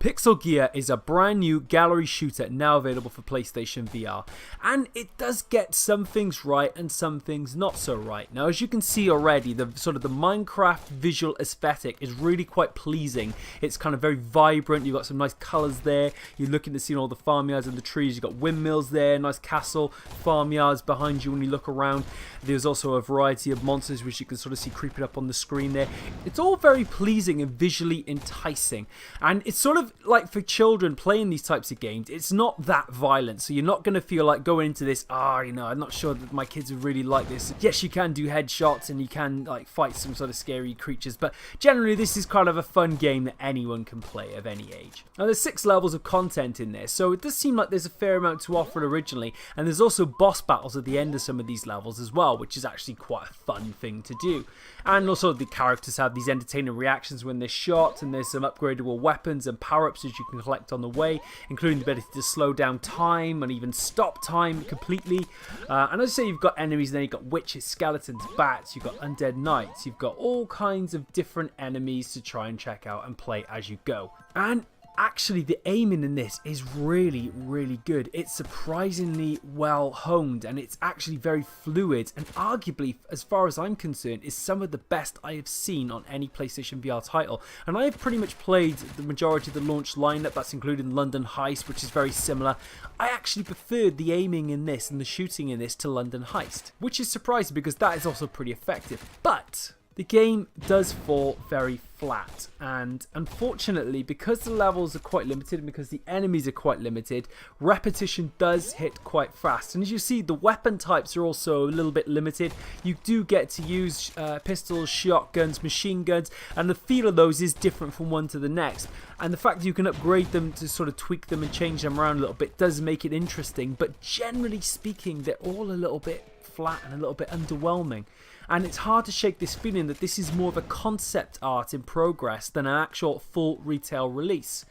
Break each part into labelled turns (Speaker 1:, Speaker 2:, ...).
Speaker 1: Pixel Gear is a brand new gallery shooter now available for PlayStation VR, and it does get some things right and some things not so right. Now, as you can see already, the Minecraft visual aesthetic is really quite pleasing. It's kind of very vibrant. You've got some nice colors there. You're looking to see all the farmyards and the trees. You've got windmills there, nice castle, farmyards behind you when you look around. There's also a variety of monsters which you can sort of see creeping up on the screen there. It's all very pleasing and visually enticing, and it's sort of like for children playing these types of games. It's not that violent, so you're not going to feel like going into this, I'm not sure that my kids would really like this. Yes, you can do headshots and you can like fight some sort of scary creatures, but generally this is kind of a fun game that anyone can play of any age. Now, there's 6 levels of content in there, so it does seem like there's a fair amount to offer originally, and there's also boss battles at the end of some of these levels as well, which is actually quite a fun thing to do. And also the characters have these entertaining reactions when they're shot, and there's some upgradable weapons and power-ups that you can collect on the way, including the ability to slow down time and even stop time completely. And as I say, you've got enemies, and then you've got witches, skeletons, bats, you've got undead knights, you've got all kinds of different enemies to try and check out and play as you go. And actually, the aiming in this is really, really good. It's surprisingly well honed, and it's actually very fluid, and arguably, as far as I'm concerned, is some of the best I have seen on any PlayStation VR title. And I have pretty much played the majority of the launch lineup. That's including London Heist, which is very similar. I actually preferred the aiming in this and the shooting in this to London Heist, which is surprising because that is also pretty effective. But the game does fall very flat, and unfortunately, because the levels are quite limited and because the enemies are quite limited, repetition does hit quite fast. And as you see, the weapon types are also a little bit limited. You do get to use pistols, shotguns, machine guns, and the feel of those is different from one to the next. And the fact that you can upgrade them to sort of tweak them and change them around a little bit does make it interesting, but generally speaking, they're all a little bit flat and a little bit underwhelming. And it's hard to shake this feeling that this is more of a concept art in progress than an actual full retail release,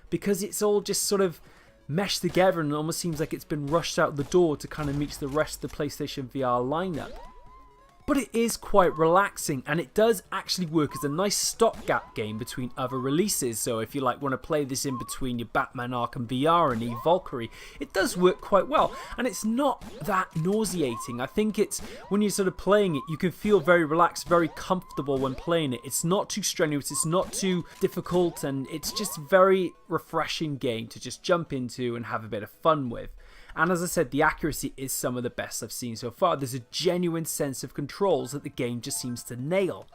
Speaker 1: because it's all just sort of meshed together and it almost seems like it's been rushed out the door to kind of meet the rest of the PlayStation VR lineup. But it is quite relaxing, and it does actually work as a nice stopgap game between other releases. So if you want to play this in between your Batman Arkham VR and Eve Valkyrie, it does work quite well, and it's not that nauseating. I think it's, when you're sort of playing it, you can feel very relaxed, very comfortable when playing it. It's not too strenuous, it's not too difficult, and it's just a very refreshing game to just jump into and have a bit of fun with. And as I said, the accuracy is some of the best I've seen so far. There's a genuine sense of controls that the game just seems to nail.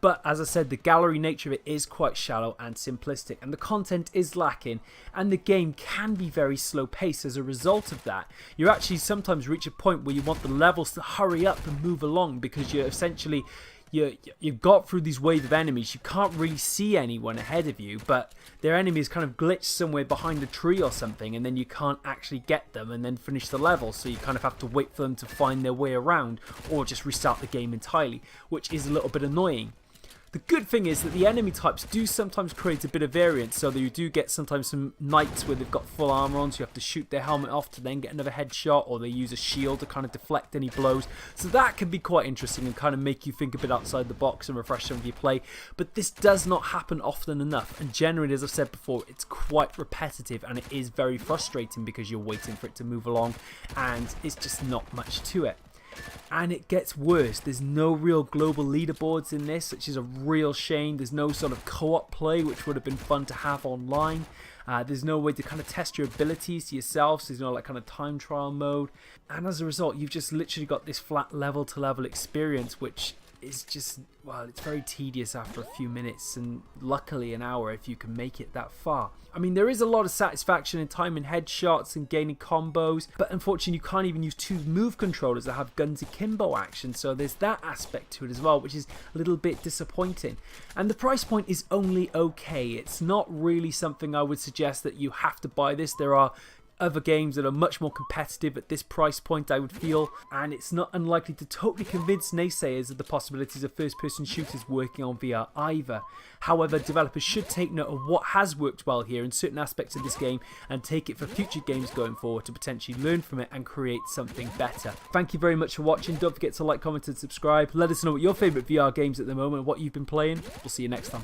Speaker 1: But as I said, the gallery nature of it is quite shallow and simplistic, and the content is lacking, and the game can be very slow paced as a result of that. You actually sometimes reach a point where you want the levels to hurry up and move along, because you're essentially you've got through these wave of enemies. You can't really see anyone ahead of you, but their enemies kind of glitched somewhere behind a tree or something, and then you can't actually get them and then finish the level, so you kind of have to wait for them to find their way around or just restart the game entirely, which is a little bit annoying. The good thing is that the enemy types do sometimes create a bit of variance, so that you do get sometimes some knights where they've got full armor on, so you have to shoot their helmet off to then get another headshot, or they use a shield to kind of deflect any blows. So that can be quite interesting and kind of make you think a bit outside the box and refresh some of your play. But this does not happen often enough, and generally, as I've said before, it's quite repetitive, and it is very frustrating because you're waiting for it to move along, and it's just not much to it. And it gets worse. There's no real global leaderboards in this, which is a real shame. There's no sort of co-op play, which would have been fun to have online. There's no way to kind of test your abilities to yourself, so there's no like kind of time trial mode. And as a result, you've just literally got this flat level to level experience, which is just, well, it's very tedious after a few minutes, and luckily an hour if you can make it that far. I mean, there is a lot of satisfaction in timing headshots and gaining combos, but unfortunately you can't even use 2 move controllers that have guns akimbo action, so there's that aspect to it as well, which is a little bit disappointing. And the price point is only okay. It's not really something I would suggest that you have to buy this. There are other games that are much more competitive at this price point, I would feel, and it's not unlikely to totally convince naysayers of the possibilities of first-person shooters working on VR either. However, developers should take note of what has worked well here in certain aspects of this game and take it for future games going forward to potentially learn from it and create something better. Thank you very much for watching. Don't forget to like, comment and subscribe. Let us know what your favourite VR games at the moment and what you've been playing. We'll see you next time.